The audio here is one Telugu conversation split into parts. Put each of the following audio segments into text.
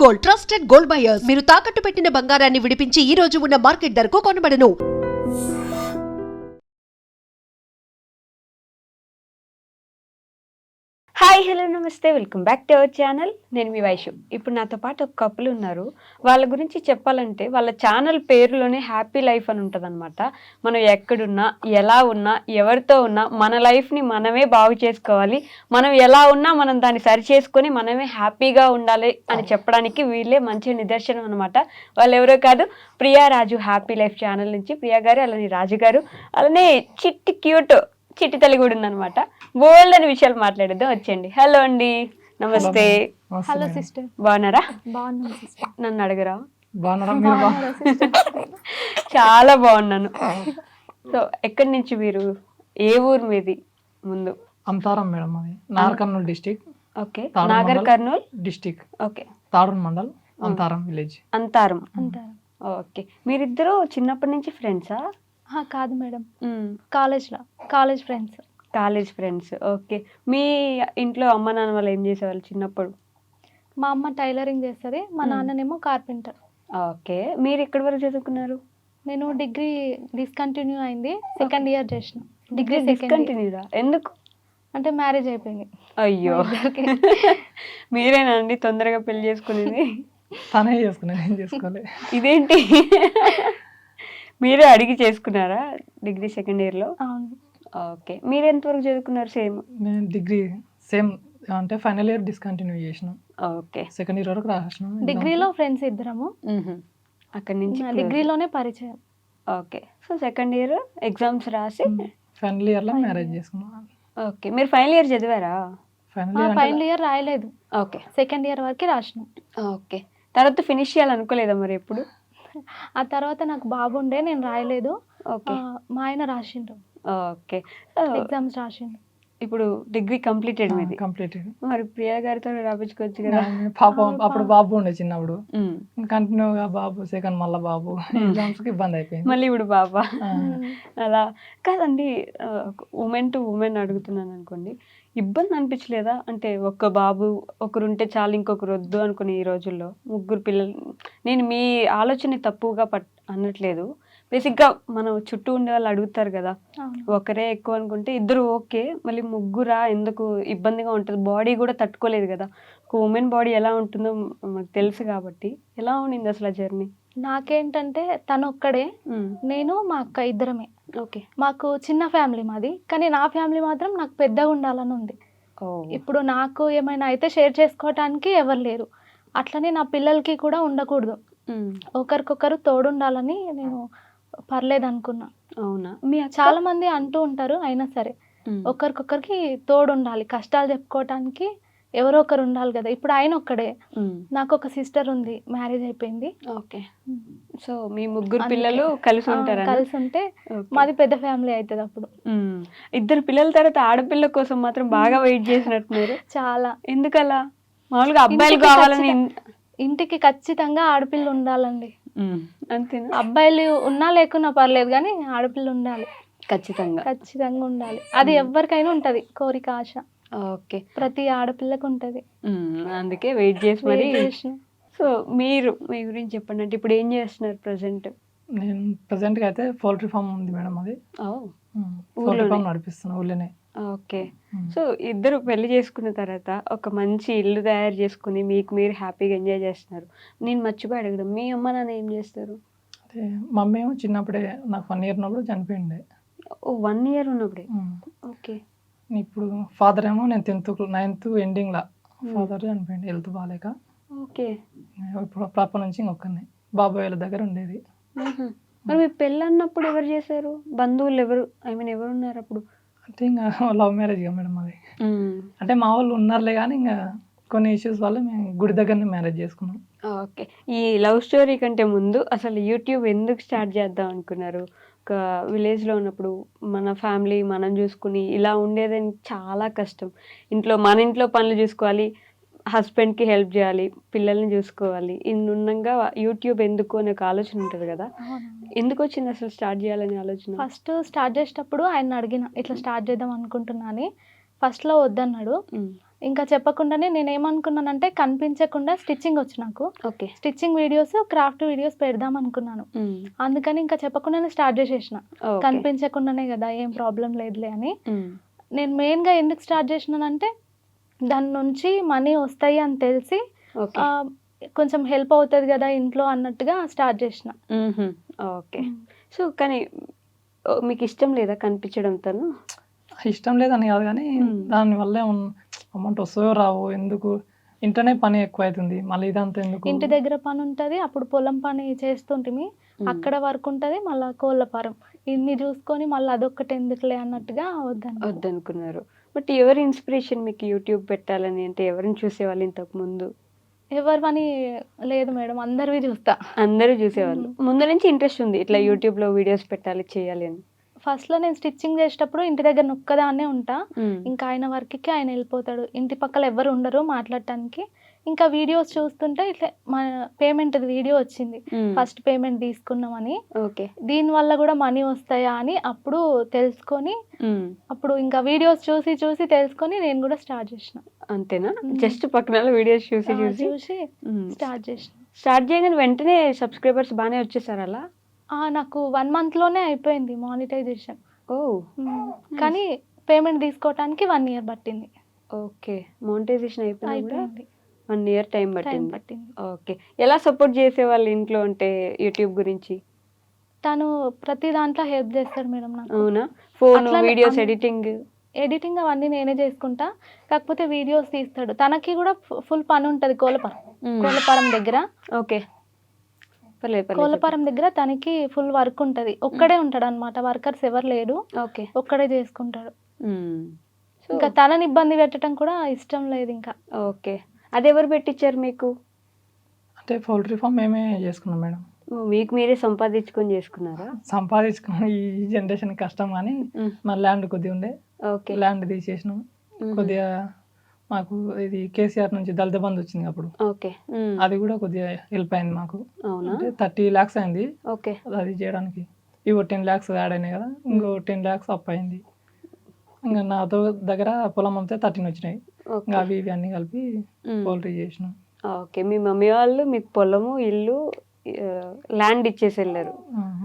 Gold, trusted gold buyers. మీరు తాకట్టు పెట్టిన బంగారాన్ని విడిపించి ఈ రోజు ఉన్న మార్కెట్ ధరకు కొనబడను. హాయ్ హలో నమస్తే, welcome back to our channel. నేను మీ వైషు. ఇప్పుడు నాతో పాటు ఒక కపుల్ ఉన్నారు. వాళ్ళ గురించి చెప్పాలంటే వాళ్ళ ఛానల్ పేరులోనే హ్యాపీ లైఫ్ అని ఉంటుంది అనమాట. మనం ఎక్కడున్నా, ఎలా ఉన్నా, ఎవరితో ఉన్నా మన లైఫ్ని మనమే బాగు చేసుకోవాలి. మనం ఎలా ఉన్నా మనం దాన్ని సరి చేసుకొని మనమే హ్యాపీగా ఉండాలి అని చెప్పడానికి వీళ్ళే మంచి నిదర్శనం అనమాట. వాళ్ళు ఎవరో కాదు, ప్రియా రాజు హ్యాపీ లైఫ్ ఛానల్ నుంచి ప్రియా గారు, అలానే రాజు గారు, అలానే చిట్టి క్యూట్ చిట్టి తల్లి కూడా ఉందనమాట. బోల్డ్ అని విషయాలు మాట్లాడేద్దాం, వచ్చేయండి. హలో అండి, నమస్తే. హలో సిస్టర్, బాగున్నారా? బాగున్నాను సిస్టర్. నన్ను అడగరా? బాగున్నారా సిస్టర్? చాలా బాగున్నాను. సో ఎక్కడి నుంచి మీరు, ఏ ఊరు మీది ముందు? అంతారం మేడం, అది Nagar Kurnool district. Okay, Nagar Kurnool district. Okay, Tadur mandal, Antaram village. Antaram. అంటారు. ఓకే, మీరిద్దరు చిన్నప్పటి నుంచి ఫ్రెండ్సా? కాదు madam, college friends. College friends. Okay, మీ ఇంట్లో అమ్మ నాన్న వాళ్ళు ఏం చేసేవాళ్ళు చిన్నప్పుడు? మా అమ్మ టైలరింగ్ చేస్తుంది, మా నాన్ననేమో కార్పెంటర్. ఓకే, మీరు ఎక్కడి వరకు చదువుకున్నారు? నేను డిగ్రీ డిస్కంటిన్యూ అయింది, సెకండ్ ఇయర్ చేసిన. డిగ్రీ డిస్కంటిన్యూరా? ఎందుకు? అంటే మ్యారేజ్ అయిపోయింది. అయ్యో, మీరేనా అండి తొందరగా పెళ్లి చేసుకునేది? తనే చేసుకున్నా, నేను చేసుకోలే. ఇదేంటి, మీరే అడిగి చేసుకున్నారా డిగ్రీ సెకండ్ ఇయర్లో? అవును. ఓకే, మీరు ఎంతవరకు చదువుకున్నారు? సేమ్ నేను డిగ్రీ సేమ్, అంటే ఫైనల్ ఇయర్ డిస్కంటిన్యూ చేసిన. ఓకే, సెకండ్ ఇయర్ వరకు రాసిన. డిగ్రీలో ఫ్రెండ్స్ ఇద్దరము, అక్కడి నుంచి డిగ్రీలోనే పరిచయం. Okay, so second year exams రాసి ఫైనల్ ఇయర్లో మ్యారేజ్ చేసుకున్నాను. ఓకే, మీరు ఫైనల్ ఇయర్ చదివారా? ఫైనల్ ఇయర్ రాయలేదు, ఓకే, సెకండ్ ఇయర్ వరకు రాసిన. ఓకే, తర్వాత ఫినిష్ చేయాలనుకోలేదా మరి ఎప్పుడు? ఆ తర్వాత నాకు బాబు ఉండే, నేను రాయలేదు. ఓకే, మా ఆయన రాసిండు, ఓకే, ఎగ్జామ్స్ రాసిండు. ఇప్పుడు డిగ్రీ కంప్లీటెడ్ మీది? కంప్లీటెడ్. మరి ప్రియా గారితో రాపించుకోవచ్చు కదా. పాపం అప్పుడు బాబు ఉండే చిన్నప్పుడు, కంటిన్యూగా బాబు, సెకండ్ మళ్ళీ బాబు, ఎగ్జామ్స్ కి ఇబ్బంది అయిపోయింది. మళ్ళీ ఇప్పుడు బాబా. అలా కాదండి, ఉమెన్ టు ఉమెన్ అడుగుతున్నాను అనుకోండి, ఇబ్బంది అనిపించలేదా? అంటే ఒక్క బాబు ఒకరు ఉంటే చాలు, ఇంకొకరు వద్దు అనుకుని ఈ రోజుల్లో ముగ్గురు పిల్లలు. నేను మీ ఆలోచన తప్పుగా అనట్లేదు, బేసిక్గా మనం చుట్టూ ఉండే వాళ్ళు అడుగుతారు కదా, ఒకరే ఎక్కువ అనుకుంటే ఇద్దరు ఓకే, మళ్ళీ ముగ్గురా ఎందుకు ఇబ్బందిగా ఉంటుంది, బాడీ కూడా తట్టుకోలేదు కదా. ఒక ఉమెన్ బాడీ ఎలా ఉంటుందో మనకు తెలుసు కాబట్టి, ఎలా ఉండింది అసలు ఆ జర్నీ? నాకేంటంటే తను ఒక్కడే, నేను మా అక్క ఇద్దరమే. ఓకే, మాకు చిన్న ఫ్యామిలీ మాది, కానీ నా ఫ్యామిలీ మాత్రం నాకు పెద్దగా ఉండాలని ఉంది. ఇప్పుడు నాకు ఏమైనా అయితే షేర్ చేసుకోవటానికి ఎవరు లేరు, అట్లనే నా పిల్లలకి కూడా ఉండకూడదు, ఒకరికొకరు తోడుండాలని నేను పర్లేదు అనుకున్నా. అవునా? చాలా మంది అంటూ ఉంటారు, అయినా సరే ఒకరికొకరికి తోడు ఉండాలి, కష్టాలు చెప్పుకోవటానికి ఎవరో ఒకరు ఉండాలి కదా. ఇప్పుడు ఆయన ఒక్కడే, నాకు ఒక సిస్టర్ ఉంది, మ్యారేజ్ అయిపోయింది. ఓకే, సో మీ ముగ్గురు పిల్లలు కలిసి ఉంటారా? కలిసి ఉంటే మాది పెద్ద ఫ్యామిలీ అవుతుంది. అప్పుడు ఇద్దరు పిల్లల తర్వాత ఆడపిల్ల కోసం మాత్రం బాగా వెయిట్ చేసినట్టున్నారు. చాలా. ఎందుకలా? మామూలుగా అబ్బాయిలు కావాలని ఇంటికి ఖచ్చితంగా ఆడపిల్ల ఉండాలండి. అంతేనా? అబ్బాయిలు ఉన్నా లేకున్నా పర్లేదు, కానీ ఆడపిల్ల ఉండాలి, ఖచ్చితంగా ఉండాలి. అది ఎవరికైనా ఉంటది కోరిక, ఆశ. ఓకే, ప్రతి ఆడపిల్లకు ఉంటది. అందుకే వెయిట్ చేసి మరి. సో మీరు మీ గురించి చెప్పండి, అంటే ఇప్పుడు ఏం చేస్తున్నారు ప్రెసెంట్? నేను ప్రెసెంట్గా అయితే పౌల్ట్రీ ఫామ్ ఉంది మేడం, అది పౌల్ట్రీ ఫామ్ నడిపిస్తున్నా ఊళ్ళోనే. ఓకే, సో ఇద్దరు పెళ్లి చేసుకున్న తర్వాత ఒక మంచి ఇల్లు తయారు చేసుకుని మీకు మీరు హ్యాపీగా ఎంజాయ్ చేస్తున్నారు. నేను మర్చిపోయి అడగడం, మీ అమ్మ నాన్న ఏం చేస్తారు? అదే మమ్మీ ఏమో చిన్నప్పుడే, నాకు 1 year ఉన్నప్పుడు చనిపోయిండే. 1 year ఉన్నప్పుడే? ఓకే, ఇప్పుడు ఫాదర్ ఏమో నేను 9th ఎండింగ్లో ఫాదర్ చనిపోయింది, హెల్త్ బాగాలేక. ఓకే, ఇప్పుడు ప్రాపర్ నుంచి ఇంకొకరిని బాబాయ్ వాళ్ళ దగ్గర ఉండేది. మరి మీ పెళ్ళి అన్నప్పుడు ఎవరు చేశారు? బంధువులు ఎవరు, ఎవరు ఉన్నారు అప్పుడు? అంటే ఇంకా లవ్ మ్యారేజ్ కదా మేడం అది. అంటే మా వాళ్ళు ఉన్నారులే, కానీ ఇంకా కొన్ని ఇష్యూస్ వల్ల మేము గుడి దగ్గరనే మ్యారేజ్ చేసుకున్నాం. ఓకే, ఈ లవ్ స్టోరీ కంటే ముందు అసలు యూట్యూబ్ ఎందుకు స్టార్ట్ చేద్దాం అనుకున్నారు? ఒక విలేజ్లో ఉన్నప్పుడు మన ఫ్యామిలీ మనం చూసుకుని ఇలా ఉండేదని చాలా కష్టం. మన ఇంట్లో పనులు చూసుకోవాలి, హస్బెండ్కి హెల్ప్ చేయాలి, పిల్లల్ని చూసుకోవాలి, ఇన్ని ఉండగా యూట్యూబ్ ఎందుకు అనే ఒక ఆలోచన ఉంటుంది కదా. ఎందుకు వచ్చింది అసలు స్టార్ట్ చేయాలనే ఆలోచన? ఫస్ట్ స్టార్ట్ చేసేటప్పుడు ఆయన అడిగిన, ఇట్లా స్టార్ట్ చేద్దాం అనుకుంటున్నా అని. ఫస్ట్లో వద్దన్నాడు, ఇంకా చెప్పకుండానే నేను ఏమనుకున్నానంటే కనిపించకుండా స్టిచ్చింగ్ వచ్చు నాకు. Okay. Stitching videos, craft videos పెడదాం అనుకున్నాను. అందుకని ఇంకా చెప్పకుండానే స్టార్ట్ చేసేసిన. కనిపించకుండానే కదా, ఏం ప్రాబ్లం లేదులే అని. నేను మెయిన్గా ఎందుకు స్టార్ట్ చేసినానంటే దాని నుంచి మనీ వస్తాయి అని తెలిసి కొంచెం హెల్ప్ అవుతుంది కదా ఇంట్లో అన్నట్టుగా స్టార్ట్ చేసిన. ఓకే. సో కానీ మీకు ఇష్టం లేదా కనిపించడం? తను ఇష్టం లేదని కాదు కానీ దానివల్ల అమౌంట్ వస్తాయో రావో, ఎందుకు ఇంట్లోనే పని ఎక్కువ అవుతుంది, మళ్ళీ ఇదంతా ఎందుకు. ఇంటి దగ్గర పని ఉంటుంది, అప్పుడు పొలం పని చేస్తుంటిమి, అక్కడ వర్క్ ఉంటుంది, మళ్ళీ కోళ్ళ ఫారం, ఇన్ని చూసుకొని మళ్ళీ అదొక్కటి ఎందుకులే అన్నట్టుగా వద్దనుకున్నారు. బట్ ఎవరి ఇన్స్పిరేషన్ మీకు యూట్యూబ్ పెట్టాలని? అంటే ఎవరిని చూసేవాళ్ళు ఇంతకు ముందు? ఎవరివని లేదు మేడం, అందరివి చూస్తా. అందరూ చూసేవాళ్ళు. ముందు నుంచి ఇంట్రెస్ట్ ఉంది ఇట్లా యూట్యూబ్లో వీడియోస్ పెట్టాలి, చేయాలి అని? ఫస్ట్లో నేను స్టిచ్చింగ్ చేసేటప్పుడు ఇంటి దగ్గర నొక్కదాన్నే ఉంటా, ఇంకా ఆయన వర్క్కి ఆయన వెళ్ళిపోతాడు, ఇంటి పక్కల ఎవరు ఉండరు మాట్లాడటానికి. ఇంకా వీడియోస్ చూస్తుంటే ఇట్లా మన పేమెంట్ వీడియో వచ్చింది, ఫస్ట్ పేమెంట్ తీసుకున్నామని. ఓకే. దీనివల్ల కూడా మనీ వస్తాయా అని అప్పుడు తెలుసుకొని, అప్పుడు ఇంకా వీడియోస్ చూసి చూసి తెలుసుకొని నేను కూడా స్టార్ట్ చేసిన. అంతేనా? జస్ట్ పక్కన వీడియోస్ చూసి చూసి స్టార్ట్ చేసిన. స్టార్ట్ చేయగానే వెంటనే సబ్స్క్రైబర్స్ బాగానే వచ్చేసారు అలా? నాకు 1 monthలోనే అయిపోయింది మానిటైజేషన్. ఓ. కానీ పేమెంట్ తీసుకోవటానికి 1 year పట్టింది. ఓకే. మానిటైజేషన్ అయిపోయింది, 1 year టైం పట్టింది. ఓకే. ఎలా సపోర్ట్ చేసేవాళ్ళు ఇంట్లో అంటే యూట్యూబ్ గురించి? తను ప్రతి దాంట్లో హెల్ప్ చేస్తాడు మేడం నాకు. అవునా? ఫోన్, వీడియోస్ ఎడిటింగ్ అవన్నీ నేనే చేసుకుంటా, కాకపోతే వీడియోస్ తీస్తాడు. తనకి కూడా ఫుల్ పని ఉంటుంది కోళ్ళపారం దగ్గర. ఓకే. కోళ్ళపారం దగ్గర తనకి ఫుల్ వర్క్ ఉంటుంది, ఒక్కడే ఉంటాడు అనమాట, వర్కర్స్ ఎవరు లేడు, ఒక్కడే చేసుకుంటాడు. ఇంకా తనని ఇబ్బంది పెట్టడం కూడా ఇష్టం లేదు ఇంకా. ఓకే. అది ఎవరు పెట్టించారు మీకు? అంటే పౌల్ట్రీ ఫామ్ మేమే చేసుకున్నాం మేడం. మీకు మీరే సంపాదించుకొని చేసుకున్నారా? సంపాదించుకుని ఈ జనరేషన్ కష్టం కానీ మన ల్యాండ్ కొద్దిగా ఉండే, ల్యాండ్ తీసేసినాం. కొద్దిగా మాకు ఇది కేసీఆర్ నుంచి దళిత బంధు వచ్చింది అప్పుడు, అది కూడా కొద్దిగా హెల్ప్ అయింది మాకు. అంటే 30 lakhs అయింది అది చేయడానికి. ఇవో 10 lakhs యాడ్ అయినాయి కదా, ఇంకో 10 lakhs అప్ అయింది. ఇంకా నాతో దగ్గర పొలం అంతా 13 వచ్చినాయి, ఇంకా అవి ఇవి అన్ని కలిపి పౌల్ట్రీ చేసినాం. ఓకే. మీ మమ్మీ వాళ్ళు మీకు పొలము, ఇల్లు, ల్యాండ్ ఇచ్చేసి వెళ్ళారు?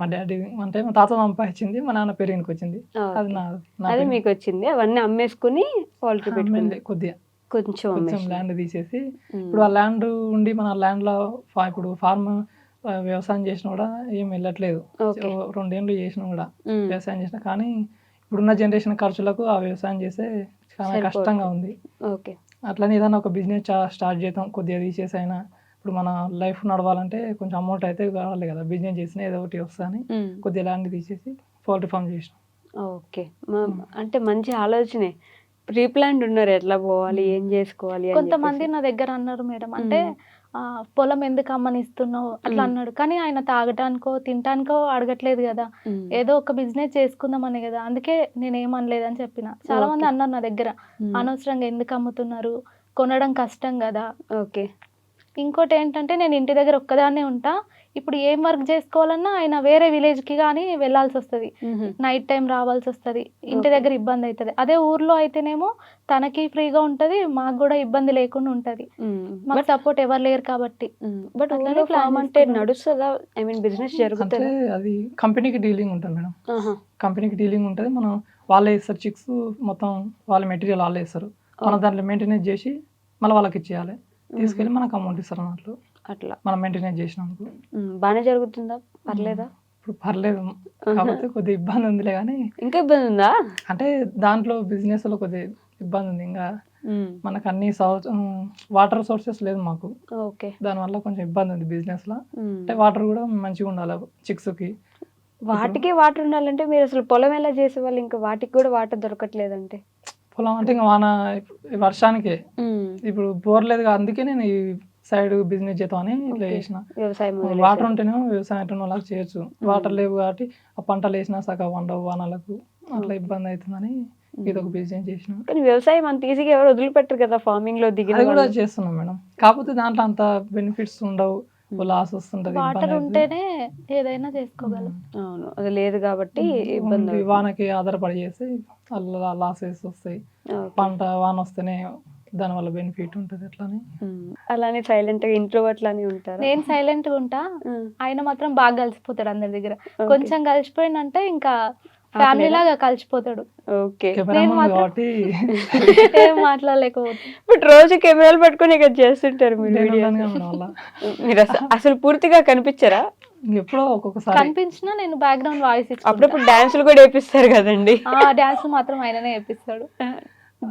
మా డాడీ అంటే మా తాత సంపాదించింది, మా నాన్న పేరుకి వచ్చింది, అది మీకు వచ్చింది. అవన్నీ అమ్మేసుకుని పౌల్ట్రీ పెట్టుకుంది. కొద్దిగా కొంచెం ల్యాండ్ తీసేసి, ఇప్పుడు ఆ ల్యాండ్ ఉండి మన ల్యాండ్లో ఇప్పుడు ఫార్మ్ వ్యవసాయం చేసినా కూడా ఏం వెళ్ళట్లేదు. 2 ఏళ్ళు చేసినా కూడా వ్యవసాయం చేసినా, కానీ ఇప్పుడున్న జనరేషన్ ఖర్చులకు ఆ వ్యవసాయం చేస్తే చాలా కష్టంగా ఉంది. అట్లనే ఏదైనా ఒక బిజినెస్ స్టార్ట్ చేద్దాం, కొద్దిగా తీసేసి అయినా. ఇప్పుడు మన లైఫ్ నడవాలంటే కొంచెం అమౌంట్ అయితే కావాలి కదా, బిజినెస్ చేసినా ఏదో ఒకటి వస్తుందని కొద్దిగా ల్యాండ్ తీసేసి పౌల్ట్రీ ఫామ్ చేసినాం. ఓకే. అంటే మంచి ఆలోచనే. ప్రీ ప్లాన్డ్ ఉన్నారు, ఎట్లా పోవాలి, ఏం చేసుకోవాలి. కొంతమంది నా దగ్గర అన్నారు మేడం, అంటే పొలం ఎందుకు అమ్మనిస్తున్నావు అట్లా అన్నాడు, కానీ ఆయన తాగటానికో తినటానికో అడగట్లేదు కదా, ఏదో ఒక బిజినెస్ చేసుకుందామని కదా, అందుకే నేనేమనలేదని చెప్పిన. చాలా మంది అన్నారు నా దగ్గర, అనవసరంగా ఎందుకు అమ్ముతున్నారు, కొనడం కష్టం కదా. ఓకే. ఇంకోటి ఏంటంటే నేను ఇంటి దగ్గర ఒక్కదాన్నే ఉంటా, ఇప్పుడు ఏం వర్క్ చేసుకోవాలన్నా ఆయన వేరే విలేజ్కి కానీ వెళ్ళాల్సి వస్తుంది, నైట్ టైం రావాల్సి వస్తుంది, ఇంటి దగ్గర ఇబ్బంది అవుతుంది. అదే ఊర్లో అయితేనేమో తనకి ఫ్రీగా ఉంటుంది, మాకు కూడా ఇబ్బంది లేకుండా ఉంటుంది, మాకు సపోర్ట్ ఎవరు లేరు కాబట్టి. బట్ అంటే నడుస్తుందా? ఐ మీన్ బిజినెస్ జరుగుతుంది? అది కంపెనీకి డీలింగ్ ఉంటుంది మేడం, కంపెనీకి డీలింగ్ ఉంటుంది. మనం వాళ్ళే ఇస్తారు చిక్స్, మొత్తం వాళ్ళ మెటీరియల్ వాళ్ళే ఇస్తారు, మనం దాంట్లో మెయింటెనెన్స్ చేసి మళ్ళీ వాళ్ళకి ఇచ్చేయాలి, తీసుకెళ్ళి మనకు అమౌంట్ ఇస్తారు అన్నట్లు. అట్లా మనం మెయింటెనెన్స్ చేసినందుకు బాగానే జరుగుతుందా? పర్లేదా? ఇప్పుడు పర్లేదు, కాకపోతే కొద్దిగా ఇబ్బంది ఉందిలే. కానీ ఇంకా ఇబ్బంది ఉందా? అంటే దాంట్లో బిజినెస్ లో కొద్దిగా ఇబ్బంది ఉంది. ఇంకా మనకు అన్ని వాటర్ సోర్సెస్ లేదు మాకు, దానివల్ల కొంచెం ఇబ్బంది ఉంది బిజినెస్ లో. అంటే వాటర్ కూడా మంచిగా ఉండాలి చిక్స్ కి. వాటికి వాటర్ ఉండాలంటే మీరు అసలు పొలం ఎలా చేసేవాళ్ళు? ఇంకా వాటికి కూడా వాటర్ దొరకట్లేదంటే పొలం అంటే ఇంకా వాన వర్షానికే, ఇప్పుడు బోర్ లేదు, అందుకే నేను ఈ సైడ్ బిజినెస్ చేద్దామని ఇట్లా చేసిన. వాటర్ ఉంటేనే వ్యవసాయం వాళ్ళకి చేయొచ్చు, వాటర్ లేవు కాబట్టి ఆ పంటలు వేసినా సగం వండవు వానలకు, అట్లా ఇబ్బంది అవుతుందని ఇది ఒక బిజినెస్ చేసిన. కానీ వ్యవసాయం అంత ఈజీగా ఎవరు వదిలిపెట్టరు కదా, ఫార్మింగ్ లో దిగి కూడా చేస్తున్నాం మేడం. కాకపోతే దాంట్లో అంత బెనిఫిట్స్ ఉండవు, లాస్ వస్తుంటది. వాటర్ ఉంటేనే ఏదైనా చేసుకోగలం. అవును, అది లేదు కాబట్టి వానకి ఆధారపడి చేస్తే లాసెస్ వస్తాయి. పంట వాన వస్తేనే దానివల్ల బెనిఫిట్ ఉంటుంది అట్లానే. అలానే సైలెంట్ గా ఇంట్రోవర్ట్ లానే ఉంటారు. నేను సైలెంట్ గా ఉంటా, ఆయన మాత్రం బాగా కలిసిపోతాడు అందరి దగ్గర. కొంచెం కలిసిపోయిందంటే ఇంకా ఫ్యామిలీ లాగా కలిసిపోతాడు. ఓకే, కెమెరామెన్ కాబట్టి ఏం మాట్లాడలేకపోతే. బట్ రోజు కెమెరాలు పట్టుకొని ఇక్కడ చేస్తుంటారు మీరు నేను videos. ఉన్నాను కదా మన వల్ల. మీరు అసలు పూర్తిగా కనిపించరా? ఎప్పుడో ఒక్కొక్కసారి కనిపించినా నేను బ్యాక్గ్రౌండ్ వాయిస్ ఇచ్చి అప్పుడప్పుడు డాన్సులు కూడా వేపిస్తారు కదండి. డాన్స్ మాత్రం ఆయననే చేపిస్తాడు,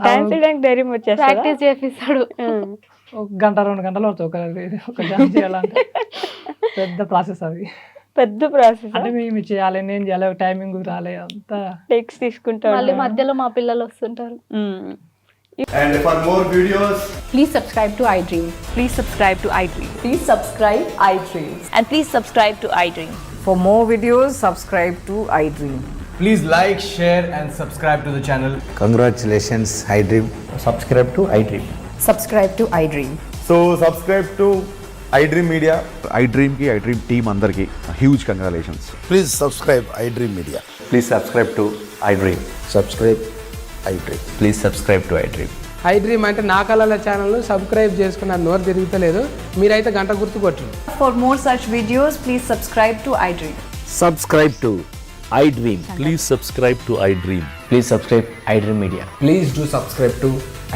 డాన్స్ చేయడానికి ధైర్యం వచ్చేస్తా? ప్రాక్టీస్ చేపిస్తాడు. ఒక గంట 2 గంటలు పడుతుంది ఒక డాన్స్ చేయాలంటే. పెద్ద ప్రాసెస్ అది. పెద్ద ప్రాసెస్. అంటే మేము చేయాలి, నేను చేయాలి, టైమింగ్ రాలే, అంతా టెక్స్ తీసుకుంటారు. మళ్ళీ మధ్యలో మా పిల్లలు వస్తుంటారు. And for more videos, Please subscribe to iDream. Please subscribe to iDream. Please subscribe iDream. And please subscribe to iDream. For more videos, subscribe to iDream. please like, share, and subscribe to the channel. Congratulations, iDream. Subscribe to iDream. Subscribe to iDream. So subscribe to iDream Media. iDream ki iDream team andarki huge congratulations. Please subscribe iDream Media. Please subscribe to iDream. Subscribe iDream. Please subscribe to iDream. iDream అంటే నా కళల ఛానల్ సబ్స్క్రైబ్ చేసుకున్న నోరు తిరుగుతలేదు, మీరైతే గంట గుర్తు కొట్టండి. For more such videos, please subscribe to iDream. Subscribe to iDream. Please subscribe to iDream. Please subscribe iDream Media. Please do subscribe to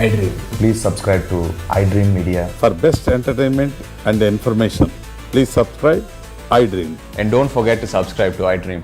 iDream. Please subscribe to iDream Media. For best entertainment and information, please subscribe iDream. And don't forget to subscribe to iDream.